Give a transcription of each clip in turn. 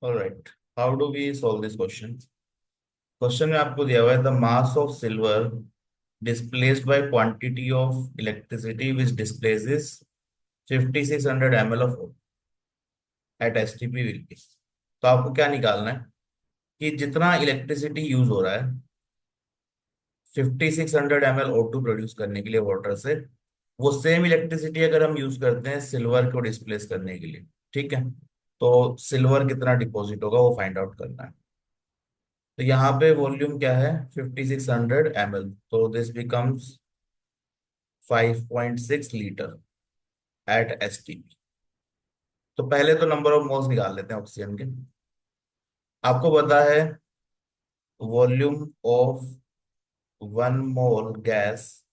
Alright, how do we solve this question? Question में आपको दिया हुआ है the mass of silver displaced by quantity of electricity which displaces 5600 ml of at STP will be. तो आपको क्या निकालना है कि जितना इलेक्ट्रिसिटी यूज हो रहा है 5600 ml O2 प्रोड्यूस करने के लिए वाटर से, वो सेम इलेक्ट्रिसिटी अगर हम यूज करते हैं सिल्वर को डिस्प्लेस करने के लिए, ठीक है, तो सिल्वर कितना डिपॉजिट होगा वो फाइंड आउट करना है। तो यहाँ पे वॉल्यूम क्या है 5600 ml, तो this becomes 5.6 litre at STP. तो पहले तो नंबर ऑफ मोल्स निकाल लेते हैं ऑक्सीजन के। आपको पता है volume of 1 mole gas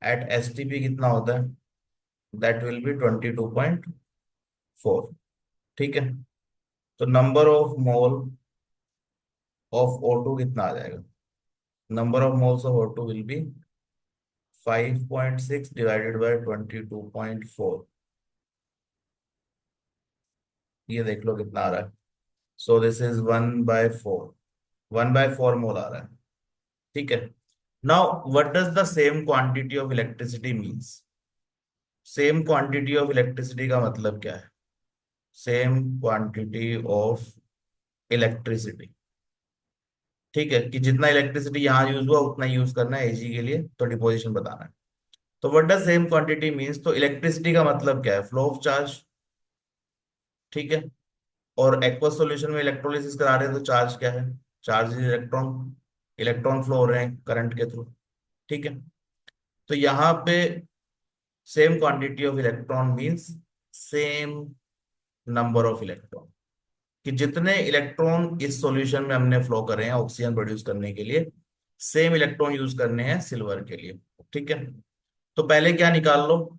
at STP कितना होता है, दैट विल बी 22.4। ठीक है, तो number of mole of O2 कितना आ जाएगा? Number of moles of O2 will be 5.6 divided by 22.4। ये देख लो कितना आ रहा है। सो दिस इज 1/4, 1/4 मोल आ रहा है। ठीक है, now what does the same quantity of electricity means? Same quantity of electricity का मतलब क्या है? सेम क्वांटिटी ऑफ इलेक्ट्रिसिटी, ठीक है, कि जितना इलेक्ट्रिसिटी यहाँ यूज हुआ उतना यूज करना है एजी के लिए, तो डिपोजिशन बताना है। तो what does same quantity means? तो इलेक्ट्रिसिटी का मतलब क्या है? फ्लो ऑफ चार्ज, ठीक है। और एक्वस सॉल्यूशन में इलेक्ट्रोलिसिस करा रहे हैं तो चार्ज क्या है? Charge is electron, electron flow हो रहे हैं करंट के थ्रू, ठीक है। तो यहाँ पे same quantity of electron means same number of electron, कि जितने इलेक्ट्रॉन इस सॉल्यूशन में हमने फ्लो करे हैं ऑक्सीजन प्रोड्यूस करने के लिए, सेम इलेक्ट्रॉन यूज करने हैं सिल्वर के लिए, ठीक है। तो पहले क्या निकाल लो,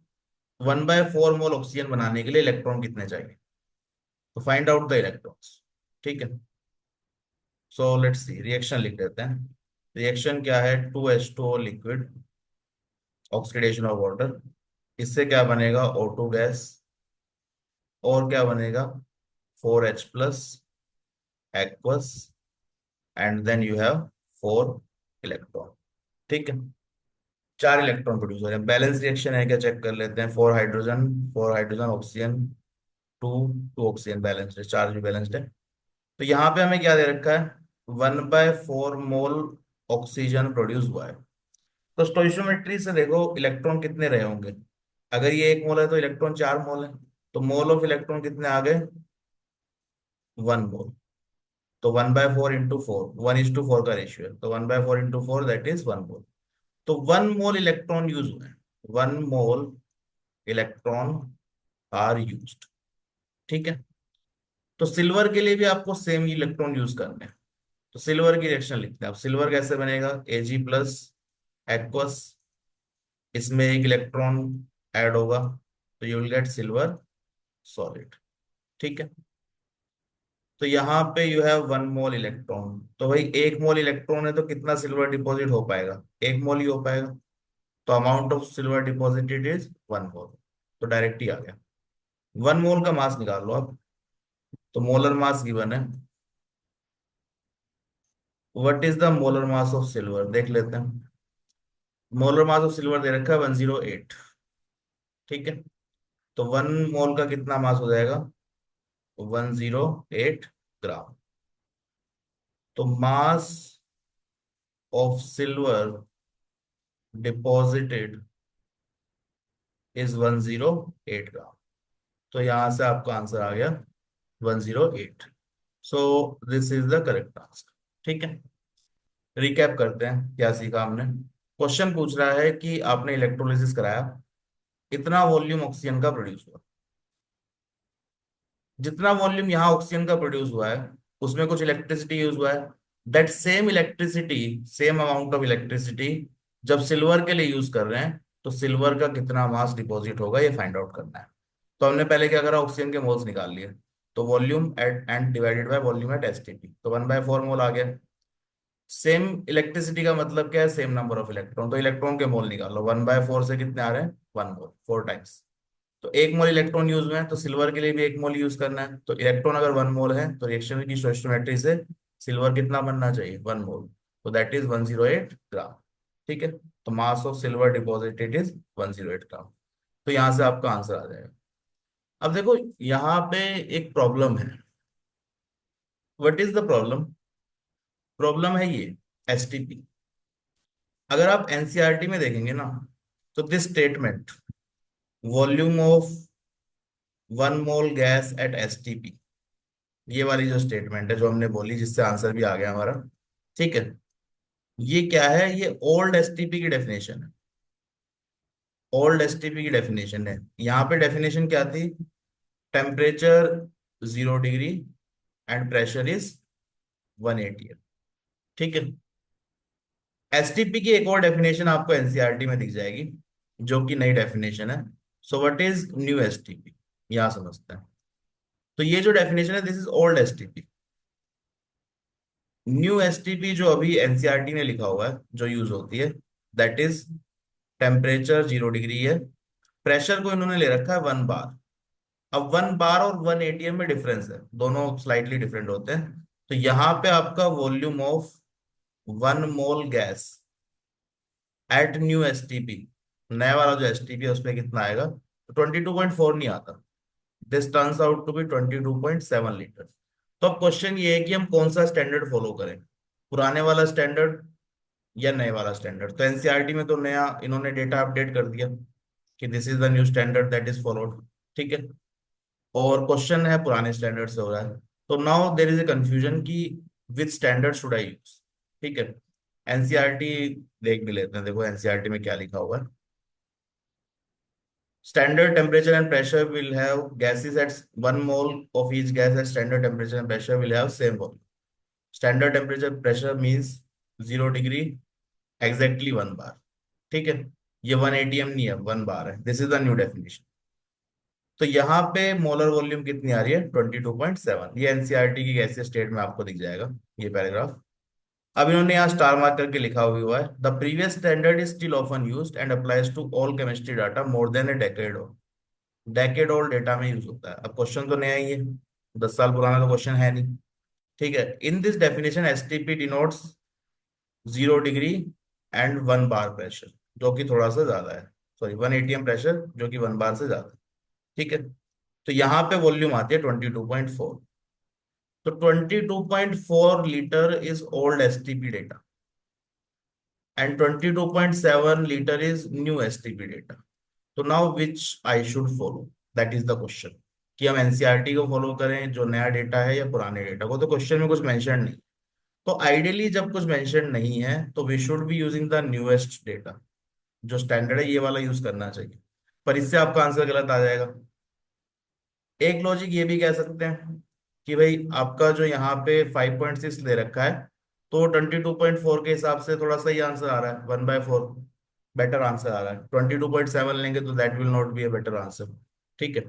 1/4 मोल ऑक्सीजन बनाने के लिए इलेक्ट्रॉन कितने चाहिए, तो फाइंड आउट द इलेक्ट्रॉन्स, ठीक है। सो लेट्स सी, रिएक्शन लिख देते हैं। रिएक्शन क्या है? 2H2O liquid, oxidation of water. इससे क्या बनेगा? O2 gas. और क्या बनेगा? 4H+ aqueous, and then you have 4 electron, ठीक है। 4 इलेक्ट्रॉन प्रोड्यूस हो रहे हैं। बैलेंस रिएक्शन है क्या, चेक कर लेते हैं। 4 hydrogen, 4 hydrogen, oxygen, two two oxygen, balanced है, चार्ज भी बैलेंस्ड है। तो यहाँ पे हमें क्या दे रखा है? 1/4 मोल ऑक्सीजन प्रोड्यूस हुआ है। तो स्टोइशियोमेट्री से देखो इलेक्ट्रॉन कितने रहे होंगे। अगर ये 1 मोल है तो इलेक्ट्रॉन 4 मोल है, तो मोल ऑफ इलेक्ट्रॉन कितने आ गए? 1 मोल। तो 1/4 × 4, 1:4 का रेशियो है, तो 1/4 × 4 दैट इज 1 मोल। तो 1 मोल इलेक्ट्रॉन यूज हुए हैं, 1 मोल इलेक्ट्रॉन आर यूज्ड, ठीक है। तो सिल्वर के लिए भी आपको सेम इलेक्ट्रॉन यूज करने हैं। तो सिल्वर की रिएक्शन लिखते हैं। अब सिल्वर कैसे बनेगा? Ag+ एक्वस, इसमें एक इलेक्ट्रॉन ऐड होगा, तो you will get silver solid, ठीक है। तो यहाँ पे यू हैव 1 मोल इलेक्ट्रॉन, तो भाई 1 मोल इलेक्ट्रॉन है तो कितना सिल्वर डिपॉजिट हो पाएगा? 1 मोल ही हो पाएगा। तो amount of silver deposited is 1 मोल, तो डायरेक्ट ही आ गया। 1 मोल का मास निकाल लो आप। तो मोलर मास गिवन है, what is the molar mass of silver देख लेते हैं। मोलर मास ऑफ सिल्वर दे रखा है 108, ठीक है। तो 1 मोल का कितना मास हो जाएगा? 108 ग्राम। तो मास ऑफ सिल्वर डिपॉजिटेड इज 108 ग्राम। तो यहां से आपका आंसर आ गया 108। सो this is the correct answer, ठीक है। रिकैप करते हैं क्या सीखा हमने। क्वेश्चन पूछ रहा है कि आपने इलेक्ट्रोलिसिस कराया, इतना वॉल्यूम ऑक्सीजन का प्रोड्यूस हुआ। जितना वॉल्यूम यहाँ ऑक्सीजन का प्रोड्यूस हुआ है उसमें कुछ इलेक्ट्रिसिटी यूज हुआ है। That same electricity, same amount of electricity जब सिल्वर के लिए यूज कर रहे हैं, तो सिल्वर का कितना मास डिपॉजिट होगा ये फाइंड आउट करना है। तो हमने पहले क्या करा, ऑक्सीजन के मोल्स निकाल लिए। तो volume at and divided by volume at STP, तो 1/4 मोल आ गया। सेम इलेक्ट्रिसिटी का मतलब क्या है? Same number of electron. तो इलेक्ट्रॉन के मोल निकालो, 1/4 से कितने आ रहे हैं? 1 मोल, 4 टाइम्स। तो 1 मोल इलेक्ट्रॉन यूज में है, तो सिल्वर के लिए भी 1 मोल यूज करना है। तो इलेक्ट्रॉन अगर 1 मोल है तो रिएक्शन की स्टोइकियोमेट्री से सिल्वर कितना बनना चाहिए, 1 मोल। तो दैट इज 108 ग्राम। ठीक है, तो मास ऑफ सिल्वर डिपॉजिटेड इज 108 ग्राम। तो यहां से आपका आंसर आ जाएगा। अब देखो यहाँ पे एक प्रॉब्लम है। What is the problem? Problem है ये एसटीपी। अगर आप एनसीईआरटी में देखेंगे ना, तो this statement, volume of 1 mole gas at STP, ये वाली जो स्टेटमेंट है जो हमने बोली, जिससे आंसर भी आ गया हमारा। ठीक है, ये क्या है? ये ओल्ड एसटीपी की डेफिनेशन है। ओल्ड एसटीपी की डेफिनेशन है। यहाँ पे डेफिनेशन क्या थी? Temperature 0 degree and pressure is 180। ठीक है, एसटीपी की एक और डेफिनेशन आपको एनसीईआरटी में दिख जाएगी, जो कि नई डेफिनेशन है। So what is new STP? यहां समझते हैं। तो ये जो डेफिनेशन है, this is old STP. New STP जो अभी एनसीईआरटी ने लिखा हुआ है, जो यूज होती है, दैट इज टेम्परेचर 0 डिग्री है, प्रेशर को इन्होंने ले रखा है 1 बार। अब 1 बार और 1 एटीएम में डिफरेंस है, दोनों स्लाइटली डिफरेंट होते हैं। तो यहाँ पे आपका volume of 1 mole gas at new STP, नया वाला जो एसटीपी है उसमें कितना आएगा? तो 22.4 नहीं आता। This turns out to be 22.7 litre. तो अब क्वेश्चन ये है कि हम कौन सा स्टैंडर्ड फॉलो करें, पुराने वाला स्टैंडर्ड या नए वाला स्टैंडर्ड। तो एनसीईआरटी में तो नया इन्होंने डेटा अपडेट कर दिया कि this is the new standard that is followed. ठीक है, और क्वेश्चन है पुराने स्टैंडर्ड से हो रहा है। तो now there is a confusion कि which standard should I use. ठीक है, एनसीईआरटी देख भी लेते हैं। देखो एनसीईआरटी में क्या लिखा हुआ है। Standard temperature and pressure will have gases at 1 mole of each gas at standard temperature and pressure will have same volume. Standard temperature pressure means 0 degree, exactly 1 बार। ठीक है, ये 1 एटीएम नहीं है, 1 बार है। This is the new definition. तो यहाँ पे molar volume कितनी आ रही है? 22.7। ये एनसीईआरटी की गैसीय स्टेट में आपको दिख जाएगा ये पैराग्राफ। अब इन्होंने यहाँ स्टार मार्क करके लिखा हुआ है, the previous standard is still often used and applies to all chemistry data more than a decade. Decade old data में यूज होता है। अब क्वेश्चन तो नया ही है, 10 साल पुराना तो क्वेश्चन है नहीं। ठीक है, in this definition STP denotes 0 degree and 1 bar pressure, जो कि थोड़ा सा ज्यादा है। सॉरी, 1 एटीएम प्रेशर, जो कि 1 बार से ज्यादा है। ठीक है, तो यहाँ पे वॉल्यूम आती है 22.4। तो 22.4 litre is old STP data and 22.7 litre is new STP data. तो now which I should follow, that is the question, कि हम एनसीईआरटी को फॉलो करें जो नया डेटा है, या पुराने डेटा को। तो क्वेश्चन में कुछ मेंशन नहीं। तो आइडियली जब कुछ मेंशन नहीं है तो we should be using the newest data, जो स्टैंडर्ड है ये वाला यूज करना चाहिए। पर इससे आपका आंसर गलत आ जाएगा। एक लॉजिक ये भी कह सकते हैं कि भाई आपका जो यहाँ पे 5.6 ले रखा है, तो 22.4 के हिसाब से थोड़ा सा ही आंसर आ रहा है, 1/4 बेटर आंसर आ रहा है। 22.7 लेंगे तो that will not be a better answer. ठीक है,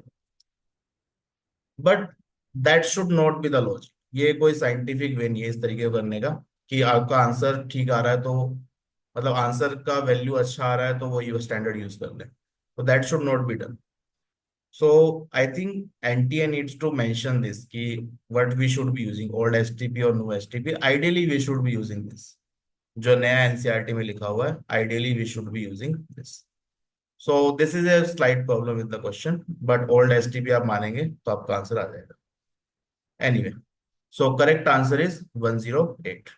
but that should not be the logic. ये कोई साइंटिफिक वे नहीं है इस तरीके को करने का, कि आपका आंसर ठीक आ रहा है तो, मतलब आंसर का वैल्यू अच्छा आ रहा है तो वो स्टैंडर्ड यूज कर ले। तो that should not be done. So I think NTA needs to mention this कि what we should be using, old STP और new STP. Ideally we should be using this, जो नया एनसीईआरटी में लिखा हुआ है, ideally we should be using this. So this is a slight problem with the question, but old STP आप मानेंगे तो आपका आंसर आ जाएगा। Anyway, so correct answer is 108.